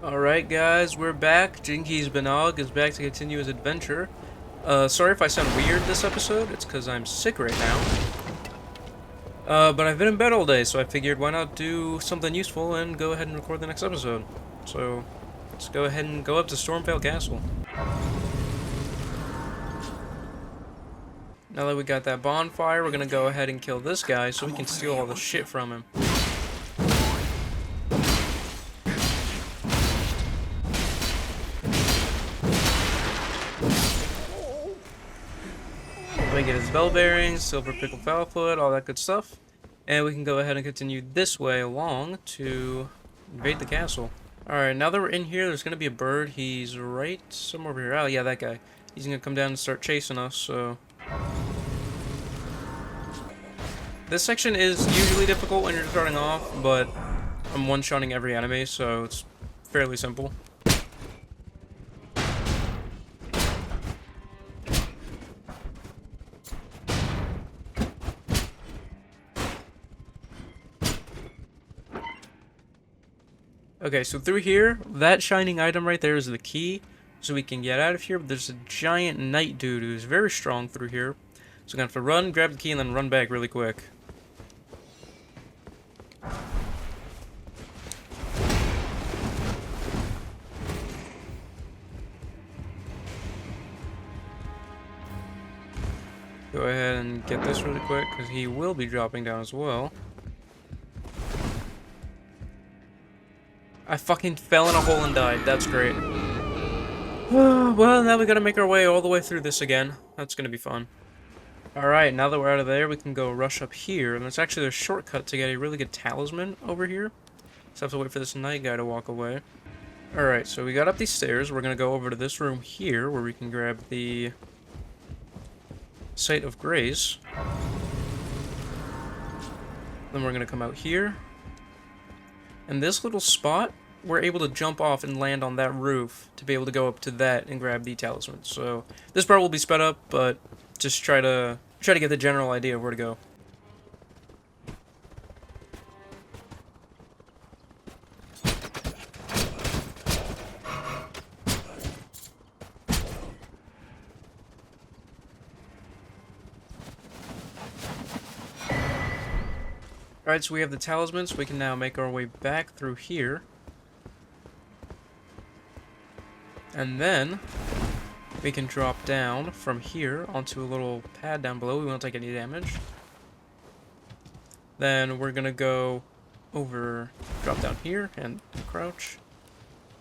Alright guys, we're back. Jinkys Binog is back to continue his adventure. Sorry if I sound weird this episode, it's because I'm sick right now. But I've been in bed all day, so I figured why not do something useful and go ahead and record the next episode. So, let's go ahead and go up to Stormvale Castle. Now that we got that bonfire, we're gonna go ahead and kill this guy so we can steal all the shit from him. We get his bell bearings, silver pickle foulfoot, all that good stuff. And we can go ahead and continue this way along to invade the castle. Alright, now that we're in here, there's going to be a bird. He's right somewhere over here. Oh, yeah, that guy. He's going to come down and start chasing us, so... This section is usually difficult when you're starting off, but I'm one-shotting every enemy, so it's fairly simple. Okay, so through here, that shining item right there is the key, so we can get out of here, but there's a giant knight dude who's very strong through here. So we're gonna have to run, grab the key, and then run back really quick. Go ahead and get this really quick, because he will be dropping down as well. I fucking fell in a hole and died. That's great. Well, now we gotta make our way all the way through this again. That's gonna be fun. Alright, now that we're out of there, we can go rush up here. And there's actually a shortcut to get a really good talisman over here. Just have to wait for this night guy to walk away. Alright, so we got up these stairs. We're gonna go over to this room here, where we can grab the Site of Grace. Then we're gonna come out here. And this little spot, we're able to jump off and land on that roof to be able to go up to that and grab the talisman. So this part will be sped up, but just try to get the general idea of where to go. Alright, so we have the talisman, so we can now make our way back through here. And then we can drop down from here onto a little pad down below. We won't take any damage. Then we're gonna go over, drop down here and crouch.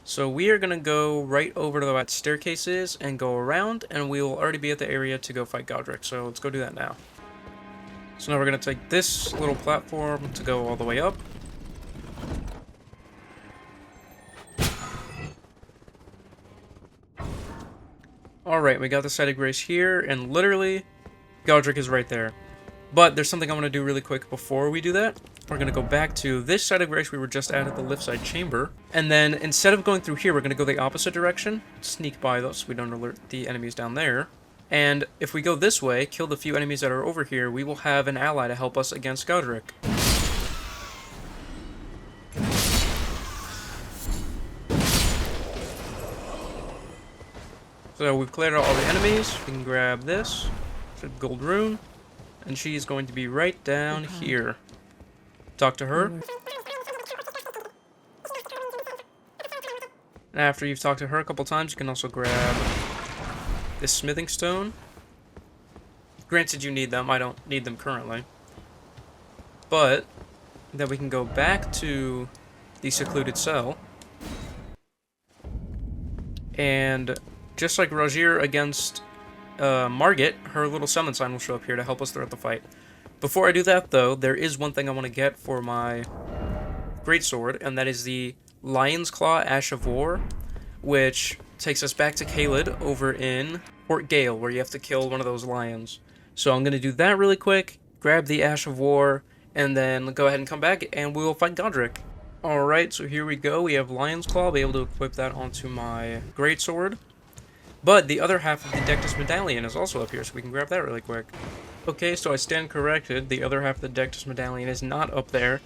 So we are gonna go right over to that staircase is and go around, and we will already be at the area to go fight Godrick. So let's go do that now. So now we're going to take this little platform to go all the way up. Alright, we got the Site of Grace here, and literally, Godrick is right there. But there's something I want to do really quick before we do that. We're going to go back to this Site of Grace we were just at the lift side chamber. And then, instead of going through here, we're going to go the opposite direction. Sneak by those so we don't alert the enemies down there. And if we go this way, kill the few enemies that are over here, we will have an ally to help us against Godrick. So we've cleared out all the enemies. We can grab this. It's a gold rune. And she's going to be right down here. Talk to her. And after you've talked to her a couple times, you can also grab this smithing stone. Granted, you need them. I don't need them currently. But then we can go back to the secluded cell. And just like Rogier against Margit, her little summon sign will show up here to help us throughout the fight. Before I do that, though, there is one thing I want to get for my greatsword, and that is the Lion's Claw Ash of War, which takes us back to Caelid over in Port Gale, where you have to kill one of those lions. So I'm going to do that really quick, grab the Ash of War, and then go ahead and come back, and we will fight Godrick. Alright, so here we go. We have Lion's Claw. I'll be able to equip that onto my greatsword. But the other half of the Dectus Medallion is also up here, so we can grab that really quick. Okay, so I stand corrected. The other half of the Dectus Medallion is not up there.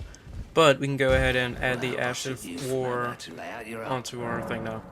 But we can go ahead and add the Ash of War onto our thing now.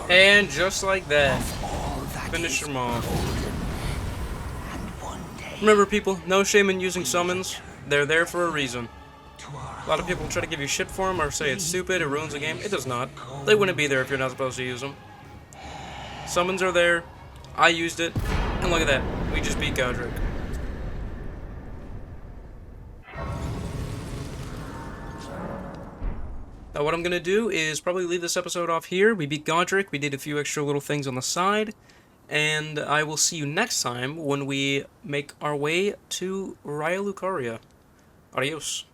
And just like that, finish them off. Remember people, no shame in using summons. They're there for a reason. A lot of people try to give you shit for them or say it's stupid, it ruins the game. It does not. They wouldn't be there if you're not supposed to use them. Summons are there. I used it. And look at that. We just beat Godrick. Now what I'm going to do is probably leave this episode off here. We beat Godrick. We did a few extra little things on the side. and I will see you next time when we make our way to Raya Lucaria. Adios.